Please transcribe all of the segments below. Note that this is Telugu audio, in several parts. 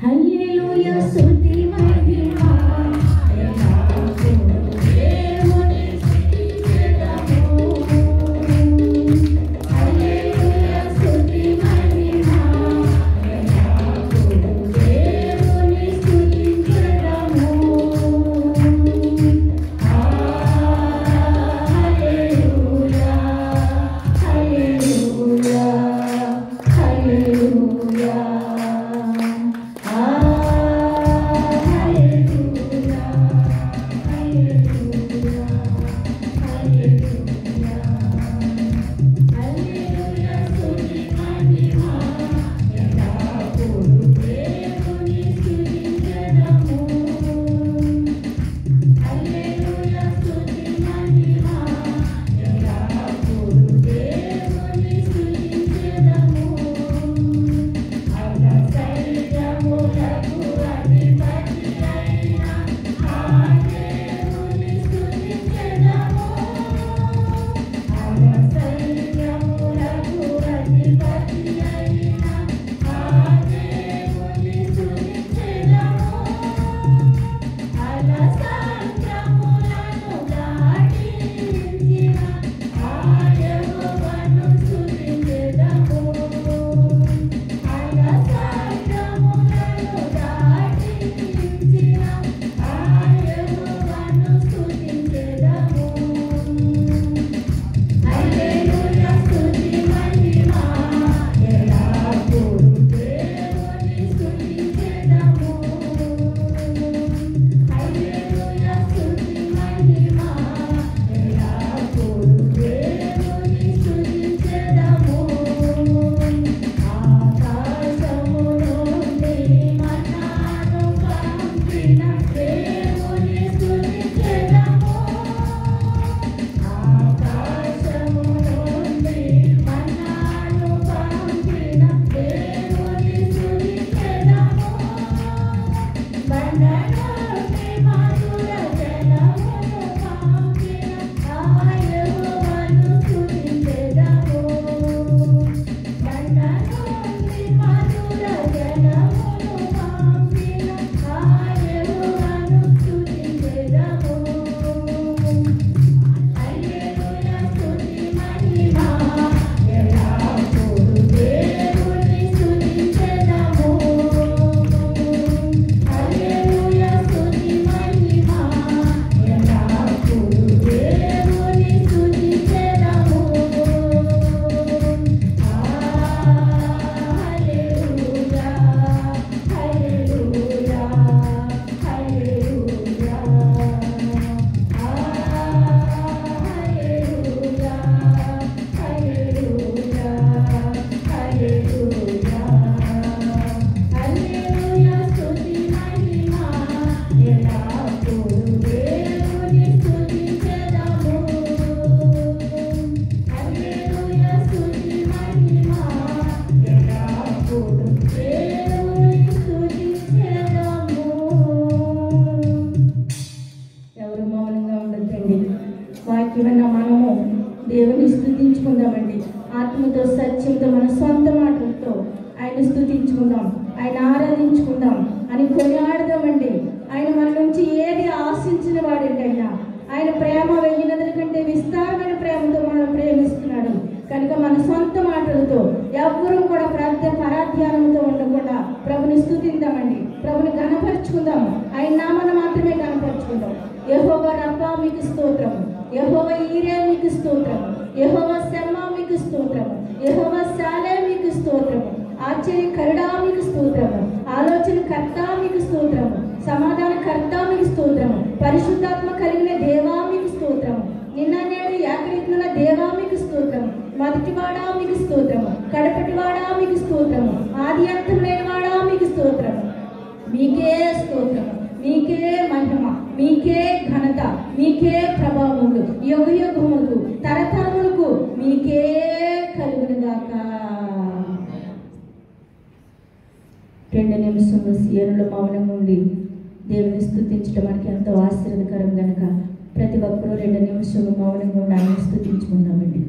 హల్లెలూయా స్తుతి మహిమ దేవుని స్తుతించెదము. హల్లెలూయా స్తుతి మహిమ దేవుని స్తుతించెదము. హల్లెలూయా హల్లెలూయా హల్లెలూయా. వాక్యమైన మనము దేవుని స్తుతించుకుందామండి. ఆత్మతో సత్యంతో మన సొంత మాటలతో ఆయన స్తుతించుకుందాం, ఆయన ఆరాధించుకుందాం అని కొనియాడదామండి. ఆయన మన నుంచి ఏది ఆశించిన వాడండి. ఆయన ప్రేమ 1000 నదుల కంటే విస్తారమైన ప్రేమతో మనం ప్రేమిస్తున్నాడు కనుక మన సొంత మాటలతో ఎవ్వరూ కూడా పరాధ్యానంతో ఉండకుండా ప్రభుని స్తుతిద్దామండి, ప్రభుని ఘనపరుచుకుందాం. ఆయన నామాన్ని మాత్రమే ఘనపరుచుకుందాం. యెహోవా రబ్బా మీకు స్తోత్రము, యెహోవా ఈరే మీకు స్తోత్రము, యెహోవా షమ్మా మీకు స్తోత్రము, యెహోవా షాలే మీకు స్తోత్రము, ఆశ్చర్యకరుడా మీకు స్తోత్రము, ఆలోచనకర్త మీకు స్తోత్రము, సమాధానకర్త మీకు స్తోత్రము, పరిశుద్ధాత్మ కలిగిన దేవా మీకు స్తోత్రము, నిన్న నేడు ఏకరీతిన దేవా మీకు స్తోత్రము, మొదటివాడా మీకు స్తోత్రము, కడపటివాడా మీకు స్తోత్రము, ఆది అంతం లేనివాడా మీకు స్తోత్రము. మీకే స్తోత్రము, మీకే మహిమ, మీకే ఘనత, మీకే ప్రభావములు యుగ యుగములకు తరతరములకు మీకే కలుగునుగాక. 2 నిమిషములు సీఎంలో మౌనంగా ఉండి దేవుని స్తుతించడం మనకి ఎంతో ఆశీర్వదకరం కనుక ప్రతి ఒక్కరూ 2 నిమిషములు మౌనంగా ఉండి ఆయన స్తుతించుకుందామండి.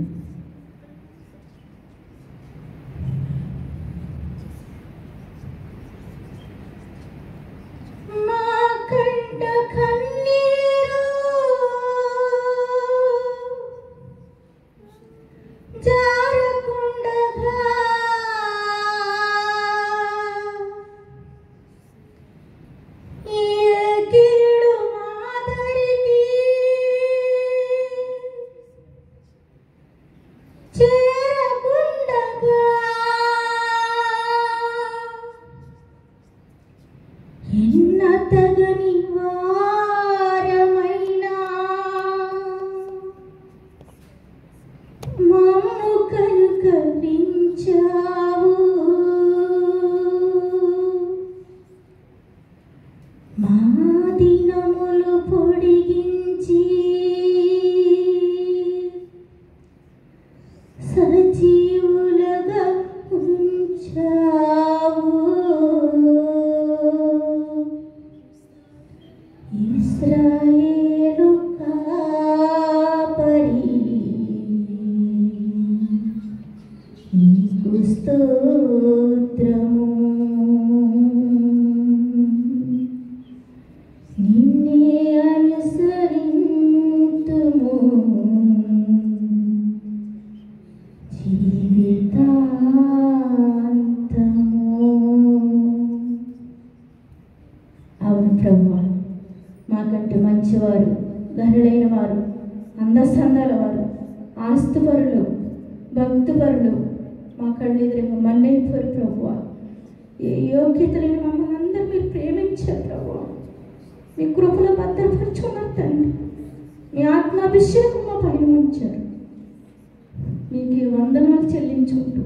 ఎన్న తగని వారమైనా మమ్ము కనుకరించావు, మా దినములు పొడిగించి సజీవులుగా ఉంచావు. ఇశ్రాయేలు కాపరి నీకు స్తోత్రము. నిన్నే అనుసరింతుము జీవితాంతము. అవును ప్రభువా, మాకంటే మంచివారు, ఘనులైన వారు, అందసందాల వారు, ఆస్తుపరులు, భక్తుపరులు మా కళ్ళు ఎదురుగా మన్నైపోరు ప్రభువా. ఏ యోగ్యత లేని మమ్మల్ని అందరూ మీరు ప్రేమించారు ప్రభువా. మీ కృపలో భద్రపరుచుకున్నారు తండ్రి. మీ ఆత్మాభిషేకం మా పైన ఉంచారు. మీకే వందనాలు చెల్లించుకుంటూ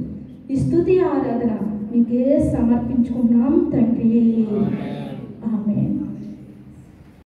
ఈ స్తుతి ఆరాధన మీకే సమర్పించుకున్నాం తండ్రి.